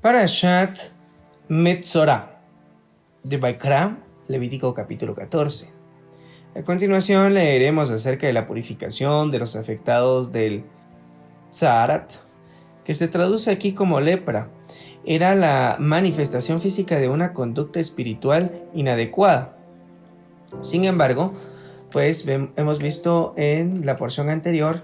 Parashat Metzorah de Baikra, Levítico capítulo 14. A continuación leeremos acerca de la purificación de los afectados del Tzarat, que se traduce aquí como lepra. Era la manifestación física de una conducta espiritual inadecuada. Sin embargo, hemos visto en la porción anterior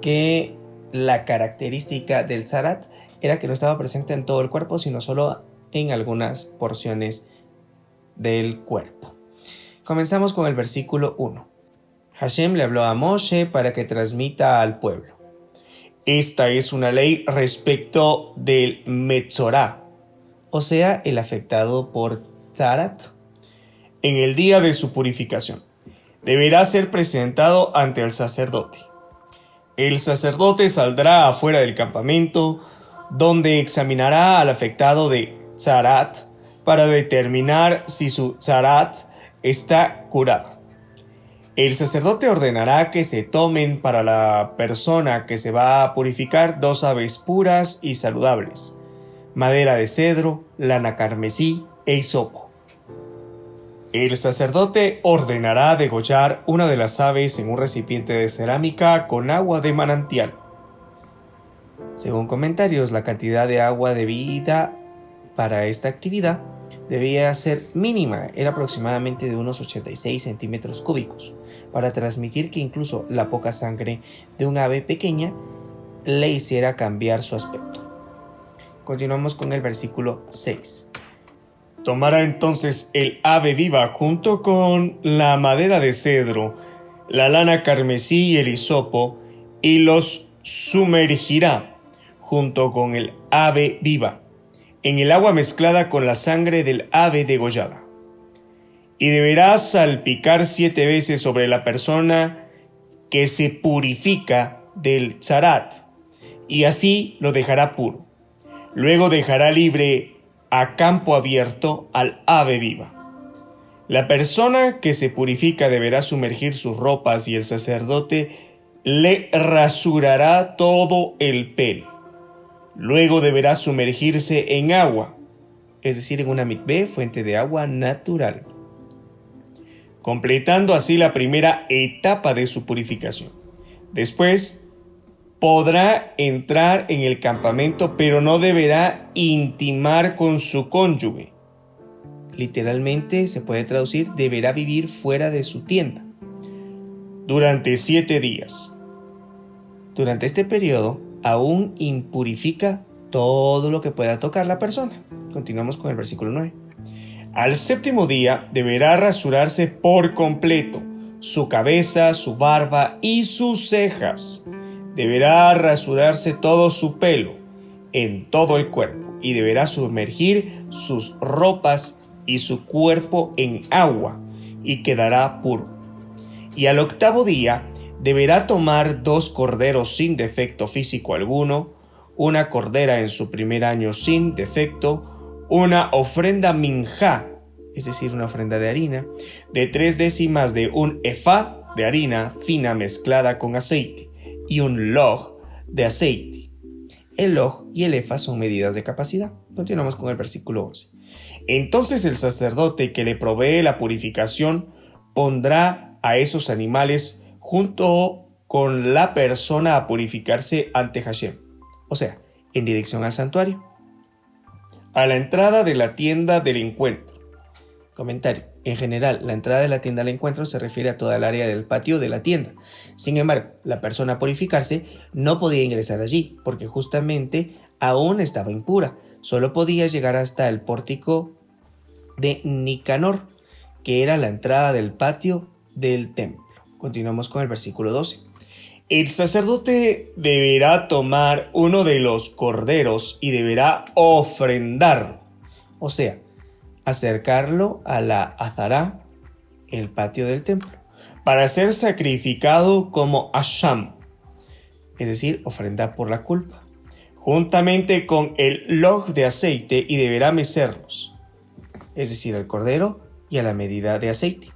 que la característica del Tzarat era que no estaba presente en todo el cuerpo, sino solo en algunas porciones del cuerpo. Comenzamos con el versículo 1. Hashem le habló a Moshe para que transmita al pueblo. Esta es una ley respecto del Metzorah, o sea, el afectado por Tzarat. En el día de su purificación, deberá ser presentado ante el sacerdote. El sacerdote saldrá afuera del campamento, donde examinará al afectado de Tzarat para determinar si su Tzarat está curado. El sacerdote ordenará que se tomen para la persona que se va a purificar 2 aves puras y saludables, madera de cedro, lana carmesí e hisopo. El sacerdote ordenará degollar una de las aves en un recipiente de cerámica con agua de manantial. Según comentarios, la cantidad de agua debida para esta actividad debía ser mínima, era aproximadamente de unos 86 centímetros cúbicos, para transmitir que incluso la poca sangre de un ave pequeña le hiciera cambiar su aspecto. Continuamos con el versículo 6. Tomará entonces el ave viva junto con la madera de cedro, la lana carmesí y el hisopo, y los sumergirá junto con el ave viva en el agua mezclada con la sangre del ave degollada. Y deberá salpicar 7 veces sobre la persona que se purifica del Tzarat, y así lo dejará puro. Luego dejará libre a campo abierto al ave viva. La persona que se purifica deberá sumergir sus ropas y el sacerdote le rasurará todo el pelo. Luego deberá sumergirse en agua, es decir, en una mikvé, fuente de agua natural, completando así la primera etapa de su purificación. Después podrá entrar en el campamento, pero no deberá intimar con su cónyuge. Literalmente se puede traducir, deberá vivir fuera de su tienda durante 7 días. Durante este periodo, aún impurifica todo lo que pueda tocar la persona. Continuamos con el versículo 9. Al 7º día deberá rasurarse por completo su cabeza, su barba y sus cejas. Deberá rasurarse todo su pelo en todo el cuerpo y deberá sumergir sus ropas y su cuerpo en agua y quedará puro. Y al 8º día deberá tomar 2 corderos sin defecto físico alguno, una cordera en su primer año sin defecto, una ofrenda minjá, es decir, una ofrenda de harina, de 3 décimas de un efá de harina fina mezclada con aceite, y un log de aceite. El log y el efa son medidas de capacidad. Continuamos con el versículo 11. Entonces el sacerdote que le provee la purificación pondrá a esos animales junto con la persona a purificarse ante Hashem, o sea, en dirección al santuario, a la entrada de la tienda del encuentro. Comentario. En general, la entrada de la tienda al encuentro se refiere a toda el área del patio de la tienda. Sin embargo, la persona a purificarse no podía ingresar allí, porque justamente aún estaba impura. Solo podía llegar hasta el pórtico de Nicanor, que era la entrada del patio del templo. Continuamos con el versículo 12. El sacerdote deberá tomar uno de los corderos y deberá ofrendarlo, o sea, acercarlo a la azará, el patio del templo, para ser sacrificado como asham, es decir, ofrenda por la culpa, juntamente con el log de aceite, y deberá mecerlos, es decir, al cordero y a la medida de aceite,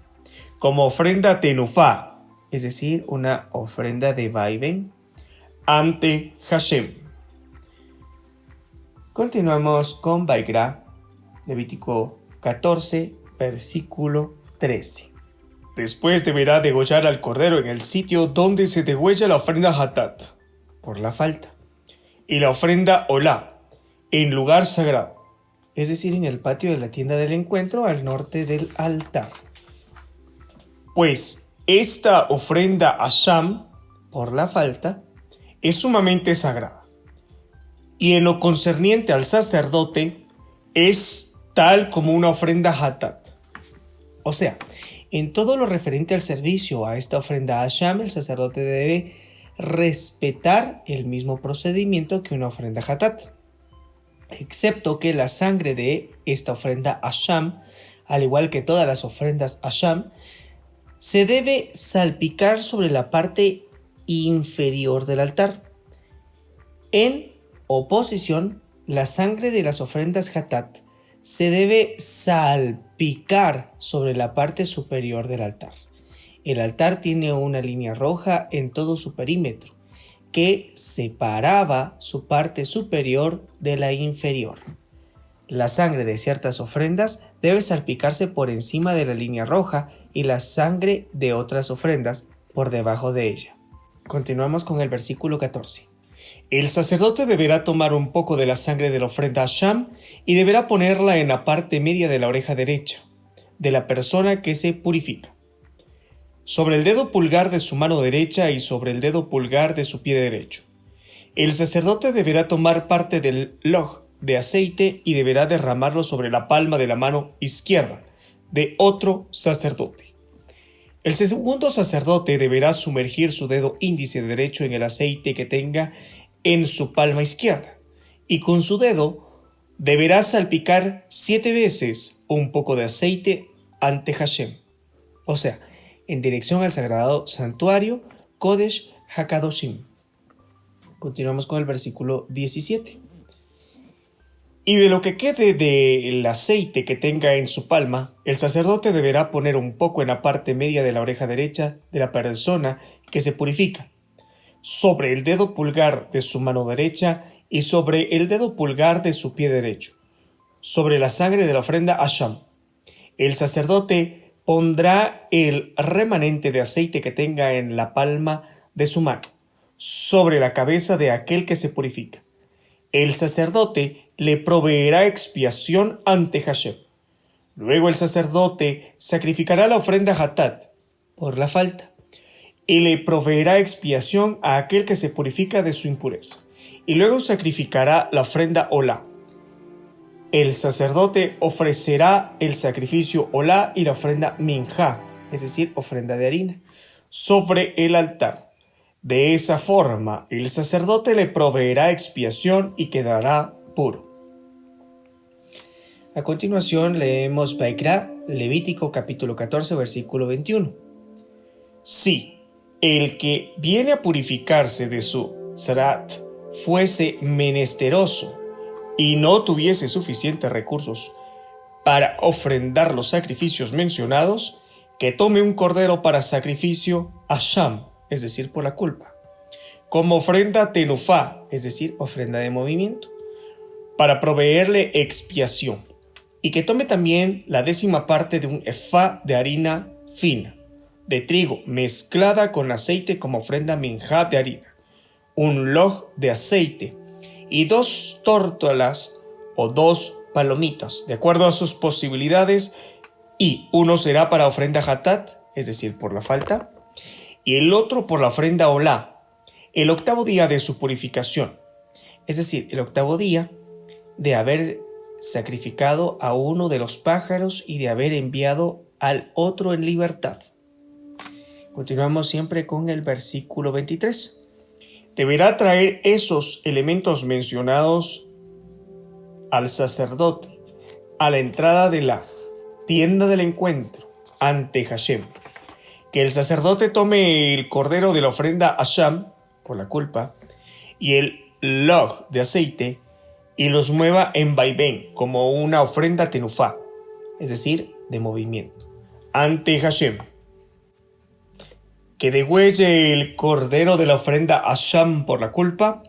como ofrenda tenufá, es decir, una ofrenda de vaivén ante Hashem. Continuamos con Baikra, Levítico 14, versículo 13. Después deberá degollar al cordero en el sitio donde se degüella la ofrenda hatat, por la falta, y la ofrenda olá, en lugar sagrado, es decir, en el patio de la tienda del encuentro al norte del altar. Pues esta ofrenda a Hashem, por la falta, es sumamente sagrada, y en lo concerniente al sacerdote, es tal como una ofrenda hatat. O sea, en todo lo referente al servicio a esta ofrenda a Hashem, el sacerdote debe respetar el mismo procedimiento que una ofrenda hatat, excepto que la sangre de esta ofrenda a Hashem, al igual que todas las ofrendas a Hashem, se debe salpicar sobre la parte inferior del altar. En oposición, la sangre de las ofrendas hatat se debe salpicar sobre la parte superior del altar. El altar tiene una línea roja en todo su perímetro, que separaba su parte superior de la inferior. La sangre de ciertas ofrendas debe salpicarse por encima de la línea roja y la sangre de otras ofrendas por debajo de ella. Continuamos con el versículo 14. El sacerdote deberá tomar un poco de la sangre de la ofrenda a Hashem y deberá ponerla en la parte media de la oreja derecha de la persona que se purifica, sobre el dedo pulgar de su mano derecha y sobre el dedo pulgar de su pie derecho. El sacerdote deberá tomar parte del log de aceite y deberá derramarlo sobre la palma de la mano izquierda de otro sacerdote. El segundo sacerdote deberá sumergir su dedo índice derecho en el aceite que tenga en su palma izquierda, y con su dedo deberá salpicar 7 veces un poco de aceite ante Hashem, o sea, en dirección al sagrado santuario Kodesh HaKadoshim. Continuamos con el versículo 17. Y de lo que quede del aceite que tenga en su palma, el sacerdote deberá poner un poco en la parte media de la oreja derecha de la persona que se purifica, sobre el dedo pulgar de su mano derecha y sobre el dedo pulgar de su pie derecho, sobre la sangre de la ofrenda a Hashem. El sacerdote pondrá el remanente de aceite que tenga en la palma de su mano, sobre la cabeza de aquel que se purifica. El sacerdote le proveerá expiación ante Hashem. Luego el sacerdote sacrificará la ofrenda hatat, por la falta, y le proveerá expiación a aquel que se purifica de su impureza. Y luego sacrificará la ofrenda olá. El sacerdote ofrecerá el sacrificio olá y la ofrenda minjá, es decir, ofrenda de harina, sobre el altar. De esa forma, el sacerdote le proveerá expiación y quedará puro. A continuación leemos Baikra, Levítico capítulo 14, versículo 21. Si el que viene a purificarse de su tzrat fuese menesteroso y no tuviese suficientes recursos para ofrendar los sacrificios mencionados, que tome un cordero para sacrificio a Hashem, es decir, por la culpa, como ofrenda tenufá, es decir, ofrenda de movimiento, para proveerle expiación, y que tome también la 10ª parte de un efá de harina fina, de trigo mezclada con aceite como ofrenda minjá de harina, un log de aceite, y 2 tórtolas o 2 palomitas, de acuerdo a sus posibilidades, y uno será para ofrenda hatat, es decir, por la falta, y el otro por la ofrenda olá, el 8º día de su purificación, es decir, el 8º día de haber sacrificado a uno de los pájaros y de haber enviado al otro en libertad. Continuamos siempre con el versículo 23. Deberá traer esos elementos mencionados al sacerdote a la entrada de la tienda del encuentro ante Hashem. Que el sacerdote tome el cordero de la ofrenda a Hashem por la culpa y el log de aceite y los mueva en vaivén como una ofrenda tenufá, es decir, de movimiento, ante Hashem. Que degüelle el cordero de la ofrenda a Hashem por la culpa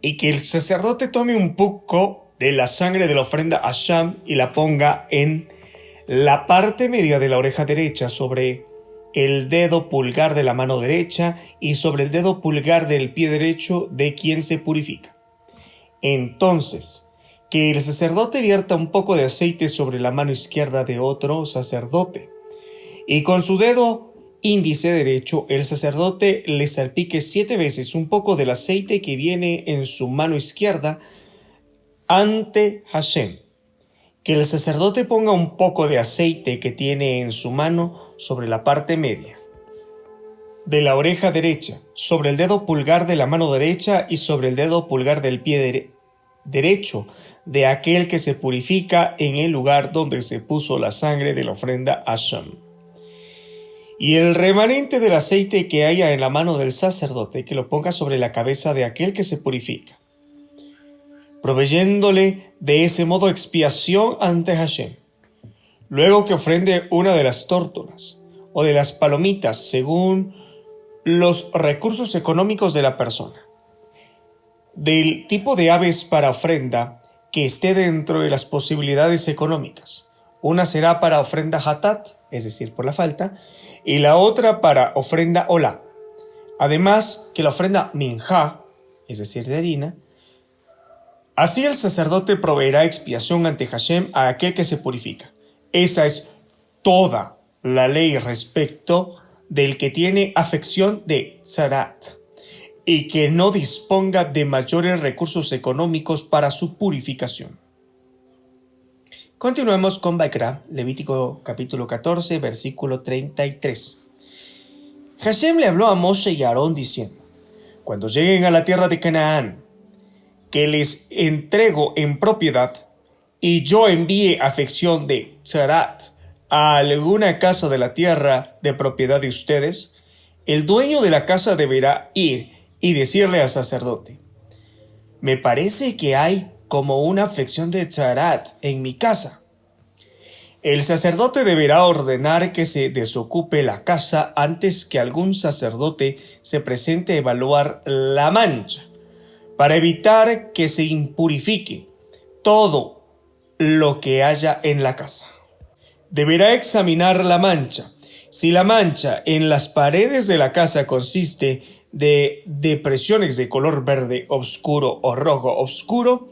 y que el sacerdote tome un poco de la sangre de la ofrenda a Hashem y la ponga en la parte media de la oreja derecha, sobre el dedo pulgar de la mano derecha y sobre el dedo pulgar del pie derecho de quien se purifica. Entonces, que el sacerdote vierta un poco de aceite sobre la mano izquierda de otro sacerdote, y con su dedo índice derecho el sacerdote le salpique 7 veces un poco del aceite que viene en su mano izquierda ante Hashem. Que el sacerdote ponga un poco de aceite que tiene en su mano sobre la parte media de la oreja derecha, sobre el dedo pulgar de la mano derecha y sobre el dedo pulgar del pie derecho de aquel que se purifica en el lugar donde se puso la sangre de la ofrenda a Hashem. Y el remanente del aceite que haya en la mano del sacerdote, que lo ponga sobre la cabeza de aquel que se purifica, proveyéndole de ese modo expiación ante Hashem. Luego que ofrende una de las tórtolas o de las palomitas según los recursos económicos de la persona. Del tipo de aves para ofrenda que esté dentro de las posibilidades económicas. Una será para ofrenda hatat, es decir, por la falta, y la otra para ofrenda olá. Además que la ofrenda minjá, es decir, de harina. Así el sacerdote proveerá expiación ante Hashem a aquel que se purifica. Esa es toda la ley respecto del que tiene afección de tzarat y que no disponga de mayores recursos económicos para su purificación. Continuemos con Vaikra, Levítico capítulo 14, versículo 33. Hashem le habló a Moshe y a Aarón diciendo: cuando lleguen a la tierra de Canaán, que les entrego en propiedad, y yo envíe afección de tzarat a alguna casa de la tierra de propiedad de ustedes, el dueño de la casa deberá ir y decirle al sacerdote: me parece que hay como una afección de tzarat en mi casa. El sacerdote deberá ordenar que se desocupe la casa antes que algún sacerdote se presente a evaluar la mancha, para evitar que se impurifique todo lo que haya en la casa. Deberá examinar la mancha. Si la mancha en las paredes de la casa consiste de depresiones de color verde oscuro o rojo oscuro,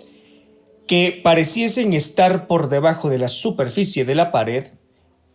que pareciesen estar por debajo de la superficie de la pared,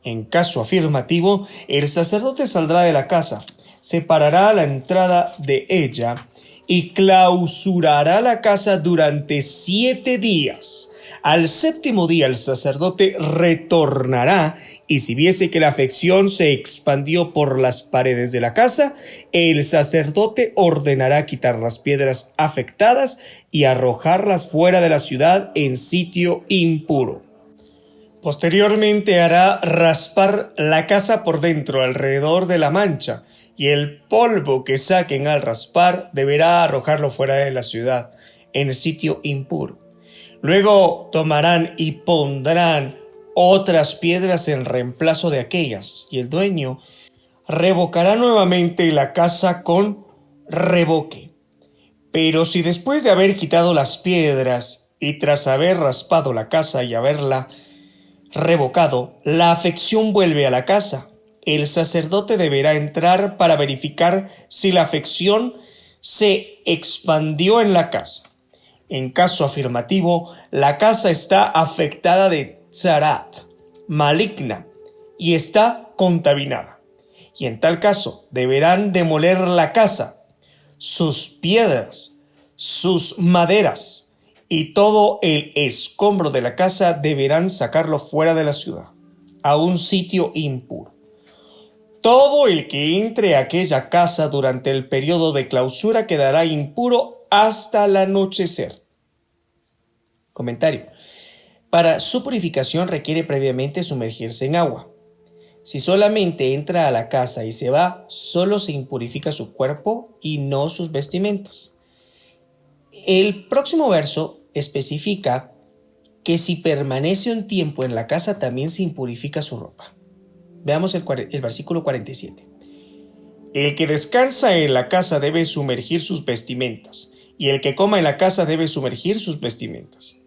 en caso afirmativo, el sacerdote saldrá de la casa, separará la entrada de ella y clausurará la casa durante 7 días. Al 7º día el sacerdote retornará, y si viese que la afección se expandió por las paredes de la casa, el sacerdote ordenará quitar las piedras afectadas y arrojarlas fuera de la ciudad en sitio impuro. Posteriormente hará raspar la casa por dentro alrededor de la mancha, y el polvo que saquen al raspar deberá arrojarlo fuera de la ciudad en sitio impuro. Luego tomarán y pondrán otras piedras en reemplazo de aquellas, y el dueño revocará nuevamente la casa con revoque. Pero si después de haber quitado las piedras y tras haber raspado la casa y haberla revocado, la afección vuelve a la casa, el sacerdote deberá entrar para verificar si la afección se expandió en la casa. En caso afirmativo, la casa está afectada de tzarat, maligna, y está contaminada. Y en tal caso, deberán demoler la casa, sus piedras, sus maderas, y todo el escombro de la casa deberán sacarlo fuera de la ciudad, a un sitio impuro. Todo el que entre a aquella casa durante el periodo de clausura quedará impuro hasta el anochecer. Comentario. Para su purificación requiere previamente sumergirse en agua. Si solamente entra a la casa y se va, solo se impurifica su cuerpo y no sus vestimentas. El próximo verso especifica que si permanece un tiempo en la casa también se impurifica su ropa. Veamos el versículo 47. El que descansa en la casa debe sumergir sus vestimentas, y el que coma en la casa debe sumergir sus vestimentas.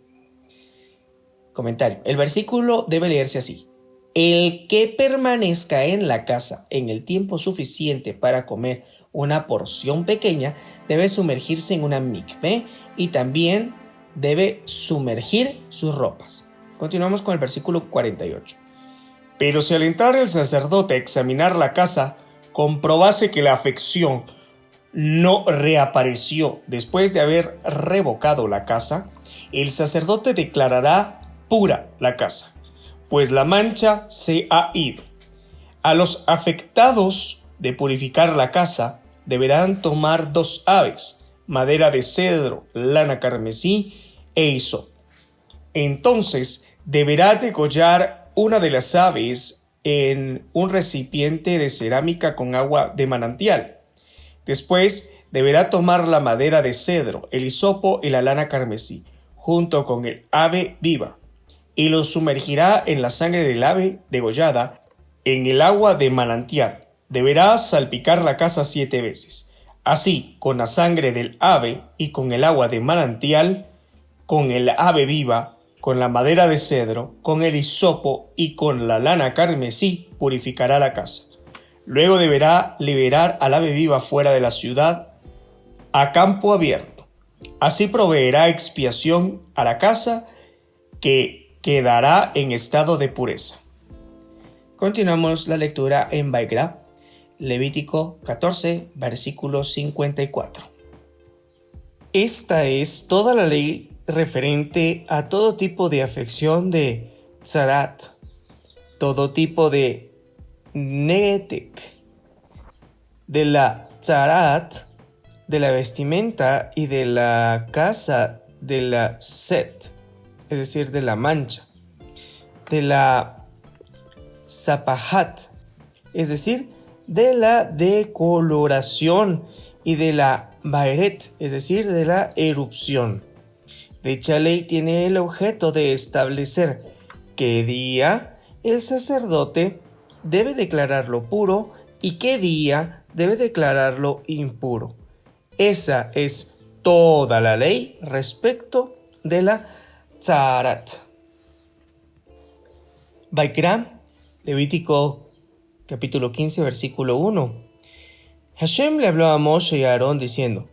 Comentario. El versículo debe leerse así. El que permanezca en la casa en el tiempo suficiente para comer una porción pequeña debe sumergirse en una mikvé y también debe sumergir sus ropas. Continuamos con el versículo 48. Pero si al entrar el sacerdote a examinar la casa, comprobase que la afección no reapareció después de haber revocado la casa, el sacerdote declarará pura la casa, pues la mancha se ha ido. A los afectados de purificar la casa deberán tomar 2 aves, madera de cedro, lana carmesí e hisopo. Entonces deberá degollar una de las aves en un recipiente de cerámica con agua de manantial. Después deberá tomar la madera de cedro, el hisopo y la lana carmesí, junto con el ave viva, y lo sumergirá en la sangre del ave degollada en el agua de manantial. Deberá salpicar la casa 7 veces. Así, con la sangre del ave y con el agua de manantial, con el ave viva, con la madera de cedro, con el hisopo y con la lana carmesí, purificará la casa. Luego deberá liberar al ave viva fuera de la ciudad a campo abierto. Así proveerá expiación a la casa que quedará en estado de pureza. Continuamos la lectura en Baikra, Levítico 14, versículo 54. Esta es toda la ley referente a todo tipo de afección de tzarat, todo tipo de netek, de la tzarat, de la vestimenta y de la casa de la set, es decir, de la mancha, de la zapahat, es decir, de la decoloración y de la baeret, es decir, de la erupción. Dicha ley tiene el objeto de establecer qué día el sacerdote debe declararlo puro y qué día debe declararlo impuro. Esa es toda la ley respecto de la tzarat. Baikra, Levítico capítulo 15, versículo 1. Hashem le habló a Moshe y a Aarón diciendo: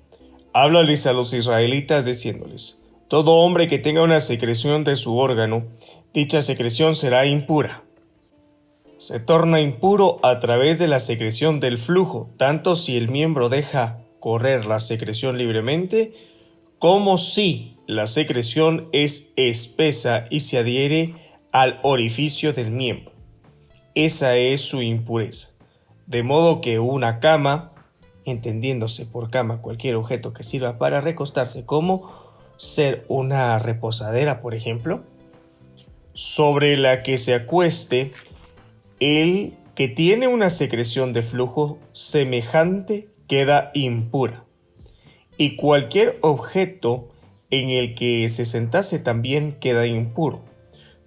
háblales a los israelitas diciéndoles: todo hombre que tenga una secreción de su órgano, dicha secreción será impura. Se torna impuro a través de la secreción del flujo, tanto si el miembro deja correr la secreción libremente, como si la secreción es espesa y se adhiere al orificio del miembro. Esa es su impureza. De modo que una cama, entendiéndose por cama cualquier objeto que sirva para recostarse, como ser una reposadera, por ejemplo, sobre la que se acueste el que tiene una secreción de flujo semejante queda impura, y cualquier objeto en el que se sentase también queda impuro.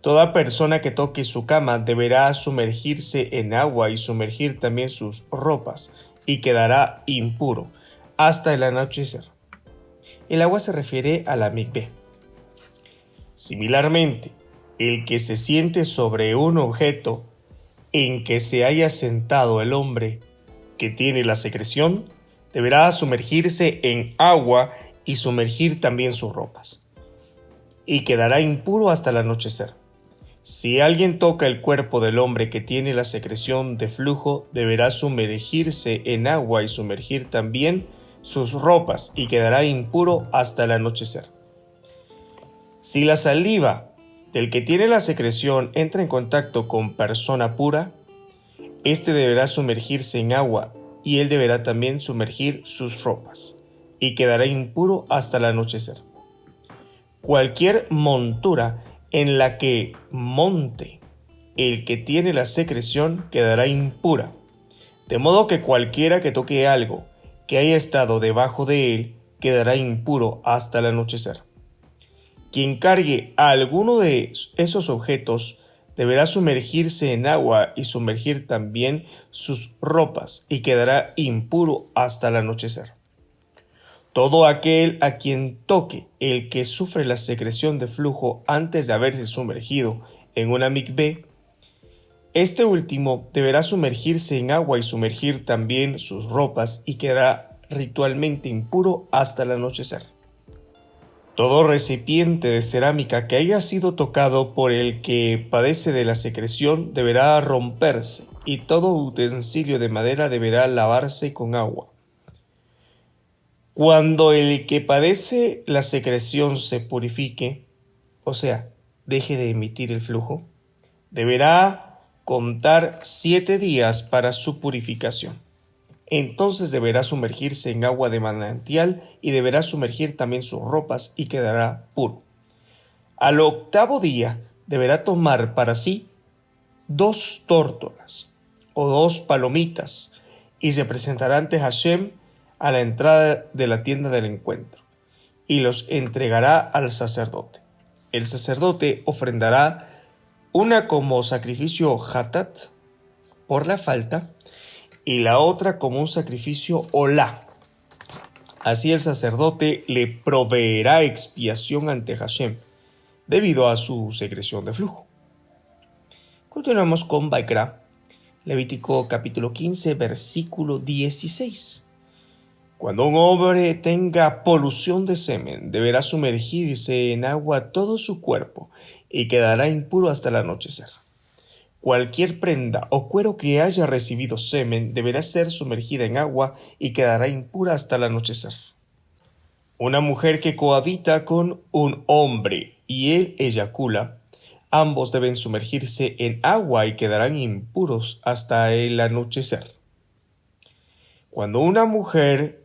Toda persona que toque su cama deberá sumergirse en agua y sumergir también sus ropas, y quedará impuro hasta el anochecer. El agua se refiere a la mikvé. Similarmente, el que se siente sobre un objeto en que se haya sentado el hombre que tiene la secreción, deberá sumergirse en agua y sumergir también sus ropas, y quedará impuro hasta el anochecer. Si alguien toca el cuerpo del hombre que tiene la secreción de flujo, deberá sumergirse en agua y sumergir también sus ropas, y quedará impuro hasta el anochecer. Si la saliva del que tiene la secreción entra en contacto con persona pura, éste deberá sumergirse en agua, y él deberá también sumergir sus ropas, y quedará impuro hasta el anochecer. Cualquier montura en la que monte el que tiene la secreción quedará impura, de modo que cualquiera que toque algo que haya estado debajo de él quedará impuro hasta el anochecer. Quien cargue a alguno de esos objetos deberá sumergirse en agua y sumergir también sus ropas, y quedará impuro hasta el anochecer. Todo aquel a quien toque el que sufre la secreción de flujo antes de haberse sumergido en una mikvé, este último deberá sumergirse en agua y sumergir también sus ropas y quedará ritualmente impuro hasta el anochecer. Todo recipiente de cerámica que haya sido tocado por el que padece de la secreción deberá romperse y todo utensilio de madera deberá lavarse con agua. Cuando el que padece la secreción se purifique, o sea, deje de emitir el flujo, deberá contar 7 días para su purificación. Entonces deberá sumergirse en agua de manantial y deberá sumergir también sus ropas y quedará puro. Al 8º día deberá tomar para sí 2 tórtolas o 2 palomitas y se presentará ante Hashem a la entrada de la tienda del encuentro y los entregará al sacerdote. El sacerdote ofrendará una como sacrificio hatat por la falta y la otra como un sacrificio olá. Así el sacerdote le proveerá expiación ante Hashem debido a su secreción de flujo. Continuamos con Baikra, Levítico capítulo 15, versículo 16. Cuando un hombre tenga polución de semen, deberá sumergirse en agua todo su cuerpo y quedará impuro hasta el anochecer. Cualquier prenda o cuero que haya recibido semen deberá ser sumergida en agua y quedará impura hasta el anochecer. Una mujer que cohabita con un hombre y él eyacula, ambos deben sumergirse en agua y quedarán impuros hasta el anochecer. Cuando una mujer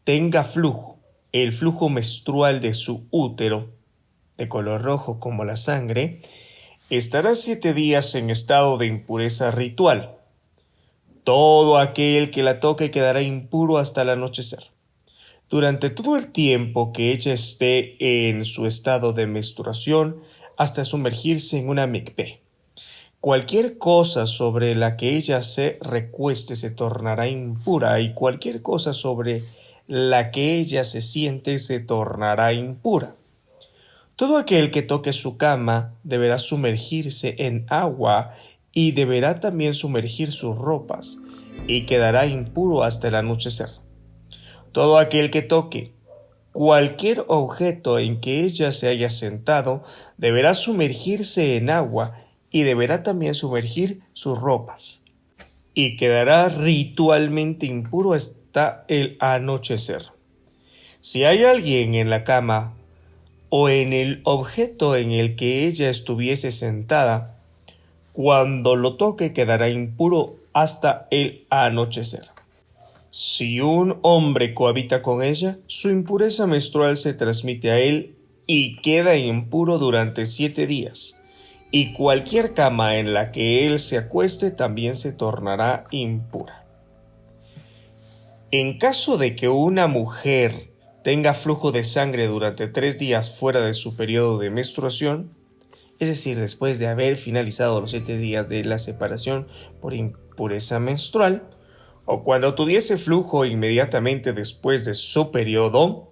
tenga flujo, el flujo menstrual de su útero, de color rojo como la sangre, estará 7 días en estado de impureza ritual. Todo aquel que la toque quedará impuro hasta el anochecer. Durante todo el tiempo que ella esté en su estado de menstruación, hasta sumergirse en una mikvé. Cualquier cosa sobre la que ella se recueste se tornará impura y cualquier cosa sobre la que ella se siente se tornará impura. Todo aquel que toque su cama deberá sumergirse en agua y deberá también sumergir sus ropas y quedará impuro hasta el anochecer. Todo aquel que toque cualquier objeto en que ella se haya sentado deberá sumergirse en agua y deberá también sumergir sus ropas y quedará ritualmente impuro hasta el anochecer. Si hay alguien en la cama o en el objeto en el que ella estuviese sentada, cuando lo toque quedará impuro hasta el anochecer. Si un hombre cohabita con ella, su impureza menstrual se transmite a él y queda impuro durante 7 días, y cualquier cama en la que él se acueste también se tornará impura. En caso de que una mujer tenga flujo de sangre durante 3 días fuera de su periodo de menstruación, es decir, después de haber finalizado los 7 días de la separación por impureza menstrual, o cuando tuviese flujo inmediatamente después de su periodo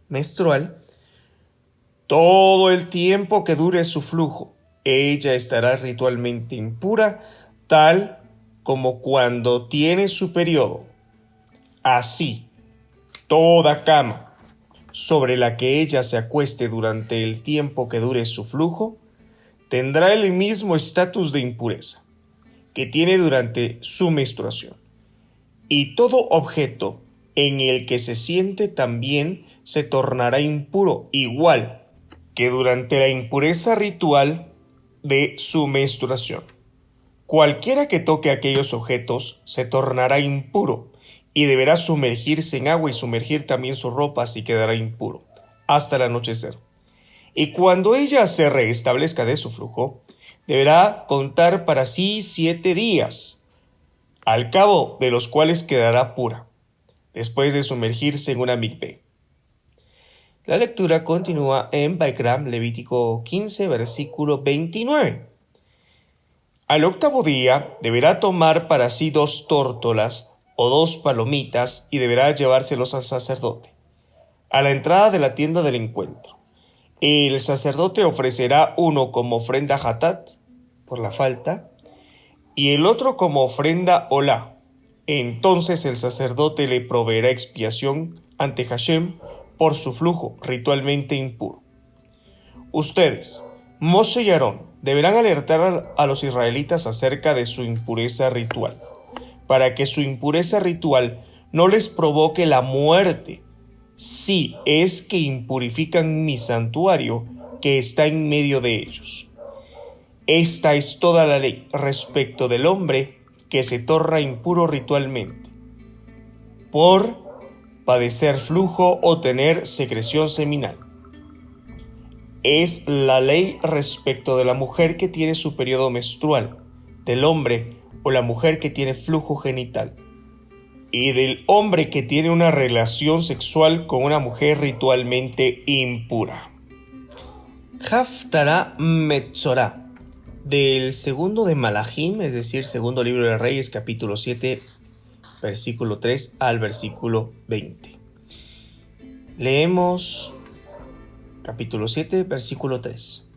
menstrual, todo el tiempo que dure su flujo, ella estará ritualmente impura, tal como cuando tiene su periodo. Así, toda cama sobre la que ella se acueste durante el tiempo que dure su flujo, tendrá el mismo estatus de impureza que tiene durante su menstruación. Y todo objeto en el que se siente también se tornará impuro, igual que durante la impureza ritual de su menstruación. Cualquiera que toque aquellos objetos se tornará impuro y deberá sumergirse en agua y sumergir también sus ropas y quedará impuro hasta el anochecer. Y cuando ella se restablezca de su flujo, deberá contar para sí 7 días, al cabo de los cuales quedará pura, después de sumergirse en una mikvé. La lectura continúa en Baikram, Levítico 15, versículo 29. Al 8º día deberá tomar para sí 2 tórtolas o 2 palomitas y deberá llevárselos al sacerdote. a la entrada de la tienda del encuentro. El sacerdote ofrecerá uno como ofrenda hatat, por la falta, y el otro como ofrenda olá. Entonces el sacerdote le proveerá expiación ante Hashem por su flujo ritualmente impuro. Ustedes, Moshe y Aarón, deberán alertar a los israelitas acerca de su impureza ritual, para que su impureza ritual no les provoque la muerte, si es que impurifican mi santuario que está en medio de ellos. Esta es toda la ley respecto del hombre que se torna impuro ritualmente, por padecer flujo o tener secreción seminal. Es la ley respecto de la mujer que tiene su periodo menstrual, del hombre o la mujer que tiene flujo genital, y del hombre que tiene una relación sexual con una mujer ritualmente impura. Haftará Metzorá, del segundo de Malachim, es decir, segundo libro de Reyes, capítulo 7, versículo 3 al versículo 20. Leemos capítulo 7, versículo 3.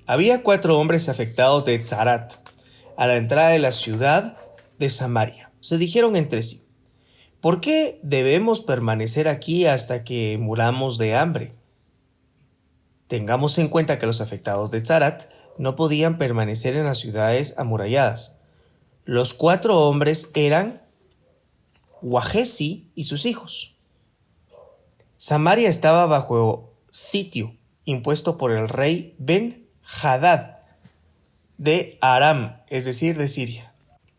Había 4 hombres afectados de Tzarat a la entrada de la ciudad de Samaria. Se dijeron entre sí: ¿por qué debemos permanecer aquí hasta que muramos de hambre? Tengamos en cuenta que los afectados de Tzarat no podían permanecer en las ciudades amuralladas. Los 4 hombres eran Wajesi y sus hijos. Samaria estaba bajo sitio impuesto por el rey Ben-Hadad de Aram, es decir, de Siria.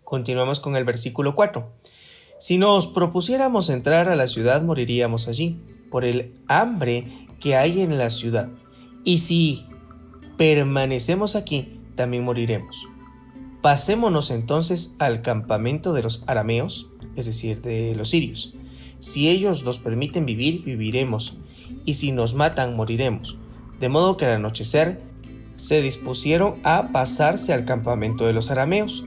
Continuamos con el versículo 4. Si nos propusiéramos entrar a la ciudad, moriríamos allí, por el hambre que hay en la ciudad. Y si permanecemos aquí, también moriremos. Pasémonos entonces al campamento de los arameos, es decir, de los sirios. Si ellos nos permiten vivir, viviremos, y si nos matan, moriremos. De modo que al anochecer se dispusieron a pasarse al campamento de los arameos.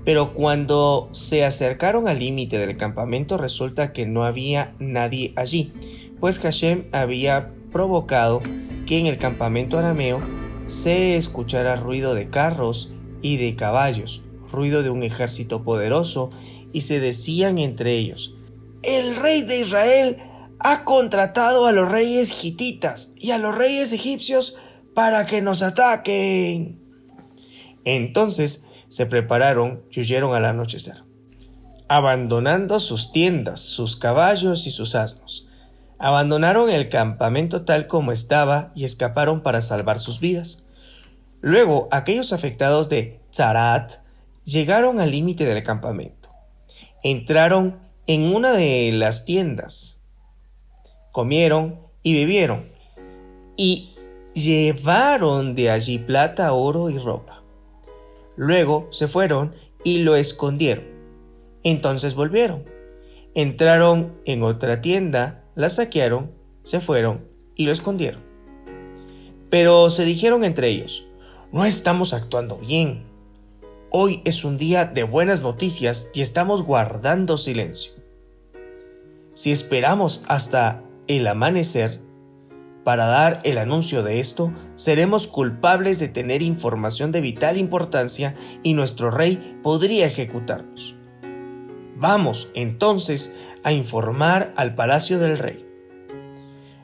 Pero cuando se acercaron al límite del campamento, resulta que no había nadie allí, pues Hashem había provocado que en el campamento arameo se escuchara ruido de carros y de caballos, ruido de un ejército poderoso, y se decían entre ellos: el rey de Israel ha contratado a los reyes hititas y a los reyes egipcios para que nos ataquen. Entonces se prepararon y huyeron al anochecer, abandonando sus tiendas, sus caballos y sus asnos. Abandonaron el campamento tal como estaba y escaparon para salvar sus vidas. Luego, aquellos afectados de Tzarat llegaron al límite del campamento. Entraron en una de las tiendas, comieron y bebieron, y llevaron de allí plata, oro y ropa. Luego se fueron y lo escondieron. Entonces volvieron. Entraron en otra tienda, la saquearon, se fueron y lo escondieron. Pero se dijeron entre ellos: no estamos actuando bien. Hoy es un día de buenas noticias y estamos guardando silencio. Si esperamos hasta el amanecer para dar el anuncio de esto, seremos culpables de tener información de vital importancia y nuestro rey podría ejecutarnos. Vamos, entonces, a informar al palacio del rey.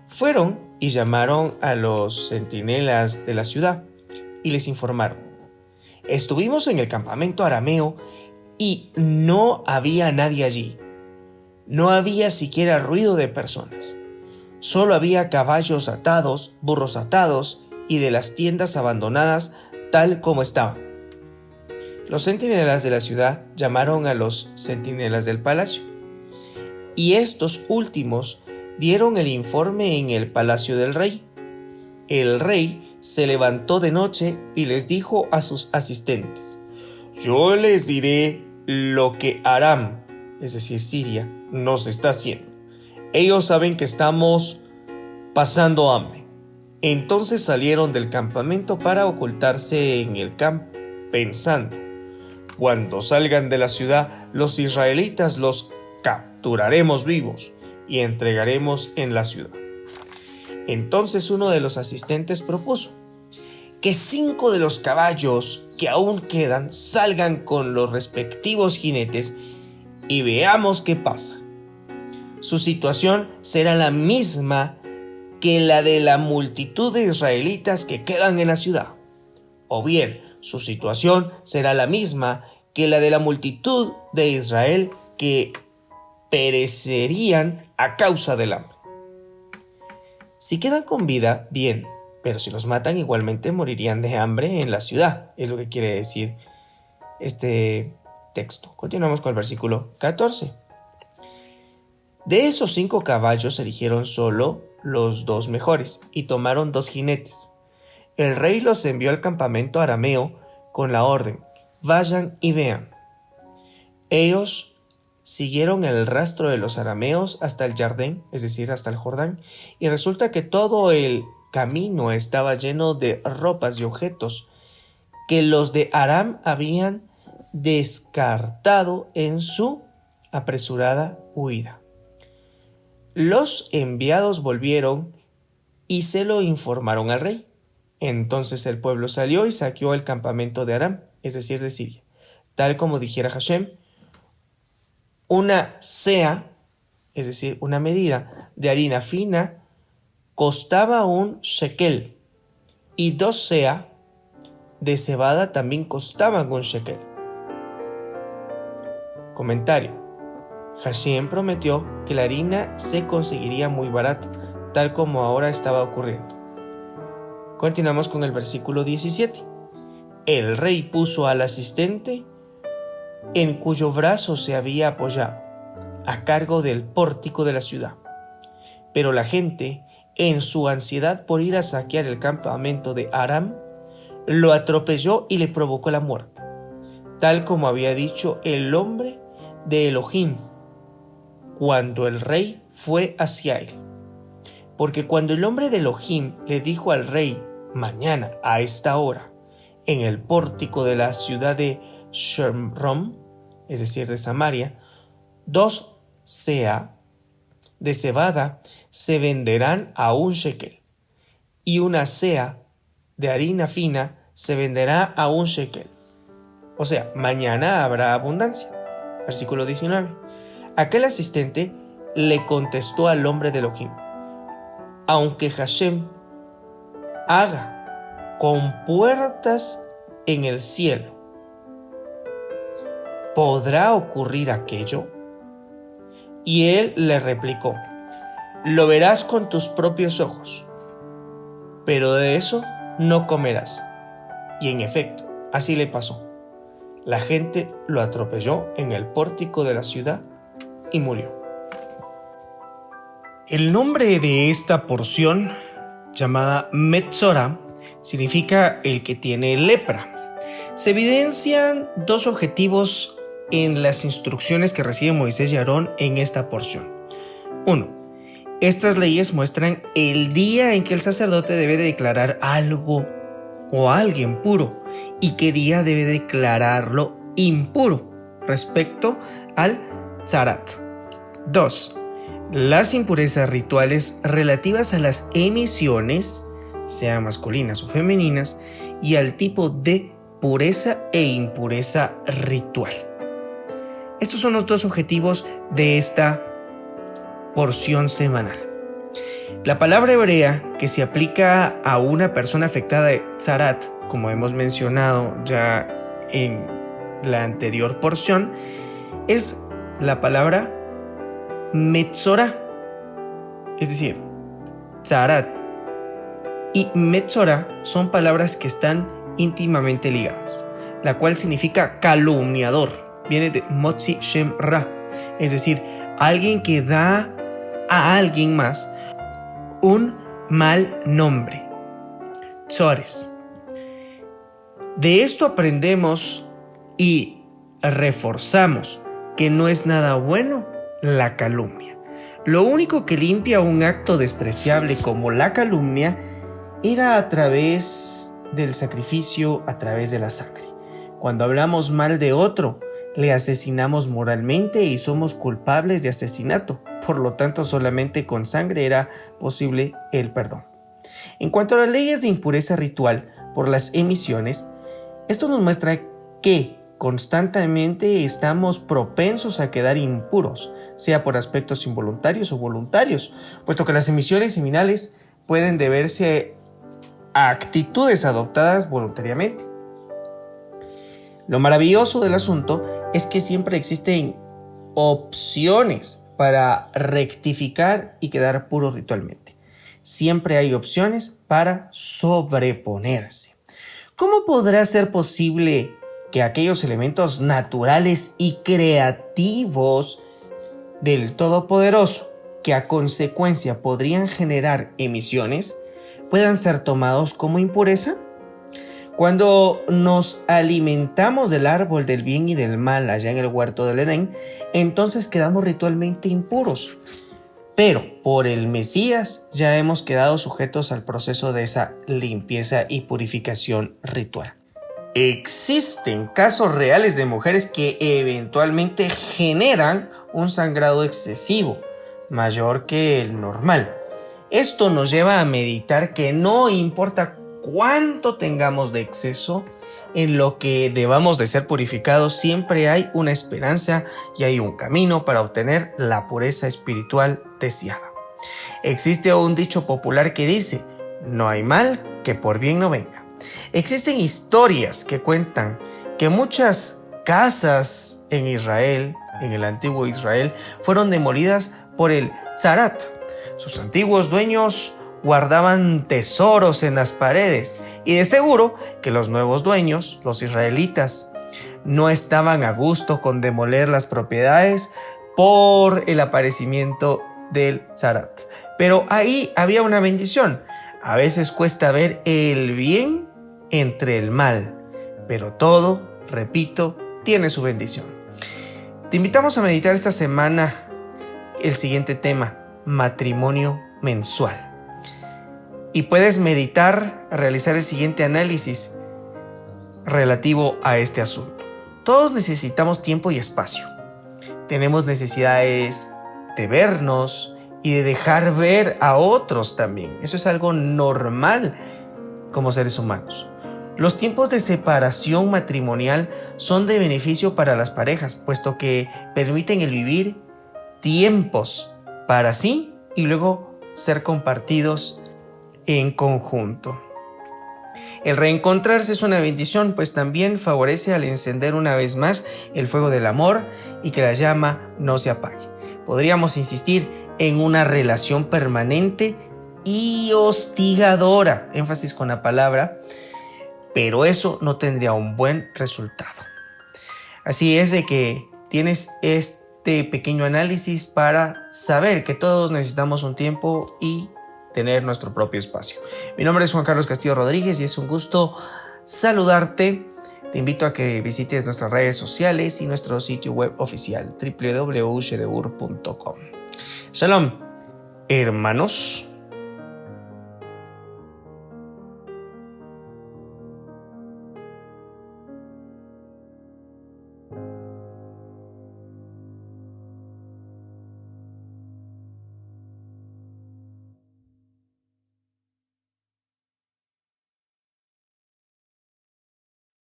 Fueron y llamaron a los centinelas de la ciudad y les informaron: estuvimos en el campamento arameo y no había nadie allí. No había siquiera ruido de personas. Solo había caballos atados, burros atados y de las tiendas abandonadas tal como estaban. Los centinelas de la ciudad llamaron a los centinelas del palacio, y estos últimos dieron el informe en el palacio del rey. El rey se levantó de noche y les dijo a sus asistentes: yo les diré lo que Aram, es decir, Siria, nos está haciendo. Ellos saben que estamos pasando hambre. Entonces salieron del campamento para ocultarse en el campo, pensando: cuando salgan de la ciudad, los israelitas los capturaremos vivos y entregaremos en la ciudad. Entonces uno de los asistentes propuso que 5 de los caballos que aún quedan salgan con los respectivos jinetes y veamos qué pasa. Su situación será la misma que la de la multitud de israelitas que quedan en la ciudad. O bien, su situación será la misma que la de la multitud de Israel que perecerían a causa del hambre. Si quedan con vida, bien, pero si los matan igualmente morirían de hambre en la ciudad, es lo que quiere decir este texto. Continuamos con el versículo 14. De esos 5 caballos eligieron solo los 2 mejores y tomaron 2 jinetes. El rey los envió al campamento arameo con la orden: vayan y vean. Ellos siguieron el rastro de los arameos hasta el Jardín, es decir, hasta el Jordán, y resulta que todo el camino estaba lleno de ropas y objetos que los de Aram habían descartado en su apresurada huida. Los enviados volvieron y se lo informaron al rey. Entonces el pueblo salió y saqueó el campamento de Aram, es decir, de Siria, tal como dijera Hashem. Una sea, es decir, una medida de harina fina, costaba un shekel, y 2 sea de cebada también costaban un shekel. Comentario: Hashem prometió que la harina se conseguiría muy barata, tal como ahora estaba ocurriendo. Continuamos con el versículo 17. El rey puso al asistente en cuyo brazo se había apoyado, a cargo del pórtico de la ciudad. Pero la gente, en su ansiedad por ir a saquear el campamento de Aram, lo atropelló y le provocó la muerte, tal como había dicho el hombre de Elohim cuando el rey fue hacia él. Porque cuando el hombre de Elohim le dijo al rey: mañana a esta hora, en el pórtico de la ciudad de Shemrom, es decir, de Samaria, 2 sea de cebada se venderán a un shekel, y una sea de harina fina se venderá a un shekel. O sea, mañana habrá abundancia. Versículo 19. Aquel asistente le contestó al hombre de Elohim: aunque Hashem haga compuertas en el cielo, ¿podrá ocurrir aquello? Y él le replicó: lo verás con tus propios ojos, pero de eso no comerás. Y en efecto, así le pasó. La gente lo atropelló en el pórtico de la ciudad y murió. El nombre de esta porción, llamada Metzora, significa el que tiene lepra. Se evidencian 2 objetivos en las instrucciones que recibe Moisés y Aarón en esta porción. 1. Estas leyes muestran el día en que el sacerdote debe declarar algo o a alguien puro y qué día debe declararlo impuro respecto al tzarat. 2. Las impurezas rituales relativas a las emisiones, sean masculinas o femeninas, y al tipo de pureza e impureza ritual. Estos son los 2 objetivos de esta porción semanal. La palabra hebrea que se aplica a una persona afectada de tzarat, como hemos mencionado ya en la anterior porción, es la palabra Metzora, es decir, tzarat y Metzora son palabras que están íntimamente ligadas, la cual significa calumniador, viene de Motzi Shem Ra, es decir, alguien que da a alguien más un mal nombre. Tzores. De esto aprendemos y reforzamos que no es nada bueno la calumnia. Lo único que limpia un acto despreciable como la calumnia era a través del sacrificio, a través de la sangre. Cuando hablamos mal de otro, le asesinamos moralmente y somos culpables de asesinato. Por lo tanto, solamente con sangre era posible el perdón. En cuanto a las leyes de impureza ritual por las emisiones, esto nos muestra que constantemente estamos propensos a quedar impuros, sea por aspectos involuntarios o voluntarios, puesto que las emisiones seminales pueden deberse a actitudes adoptadas voluntariamente. Lo maravilloso del asunto es que siempre existen opciones para rectificar y quedar puro ritualmente. Siempre hay opciones para sobreponerse. ¿Cómo podrá ser posible que aquellos elementos naturales y creativos del Todopoderoso, que a consecuencia podrían generar emisiones, puedan ser tomados como impureza? Cuando nos alimentamos del árbol del bien y del mal allá en el huerto del Edén, entonces quedamos ritualmente impuros. Pero por el Mesías ya hemos quedado sujetos al proceso de esa limpieza y purificación ritual. Existen casos reales de mujeres que eventualmente generan un sangrado excesivo, mayor que el normal. Esto nos lleva a meditar que no importa cuánto tengamos de exceso, en lo que debamos de ser purificados, siempre hay una esperanza y hay un camino para obtener la pureza espiritual deseada. Existe un dicho popular que dice: no hay mal que por bien no venga. Existen historias que cuentan que muchas casas en Israel, en el antiguo Israel, fueron demolidas por el Tzarat. Sus antiguos dueños guardaban tesoros en las paredes y de seguro que los nuevos dueños, los israelitas, no estaban a gusto con demoler las propiedades por el aparecimiento del Tzarat. Pero ahí había una bendición. A veces cuesta ver el bien entre el mal, pero todo, repito, tiene su bendición. Te invitamos a meditar esta semana el siguiente tema: matrimonio mensual. Y puedes meditar, realizar el siguiente análisis relativo a este asunto. Todos necesitamos tiempo y espacio. Tenemos necesidades de vernos y de dejar ver a otros también. Eso es algo normal como seres humanos. Los tiempos de separación matrimonial son de beneficio para las parejas, puesto que permiten el vivir tiempos para sí y luego ser compartidos en conjunto. El reencontrarse es una bendición, pues también favorece al encender una vez más el fuego del amor y que la llama no se apague. Podríamos insistir en una relación permanente y hostigadora, énfasis con la palabra, pero eso no tendría un buen resultado. Así es de que tienes este pequeño análisis para saber que todos necesitamos un tiempo y tener nuestro propio espacio. Mi nombre es Juan Carlos Castillo Rodríguez y es un gusto saludarte. Te invito a que visites nuestras redes sociales y nuestro sitio web oficial www.shedeur.com. Shalom, hermanos.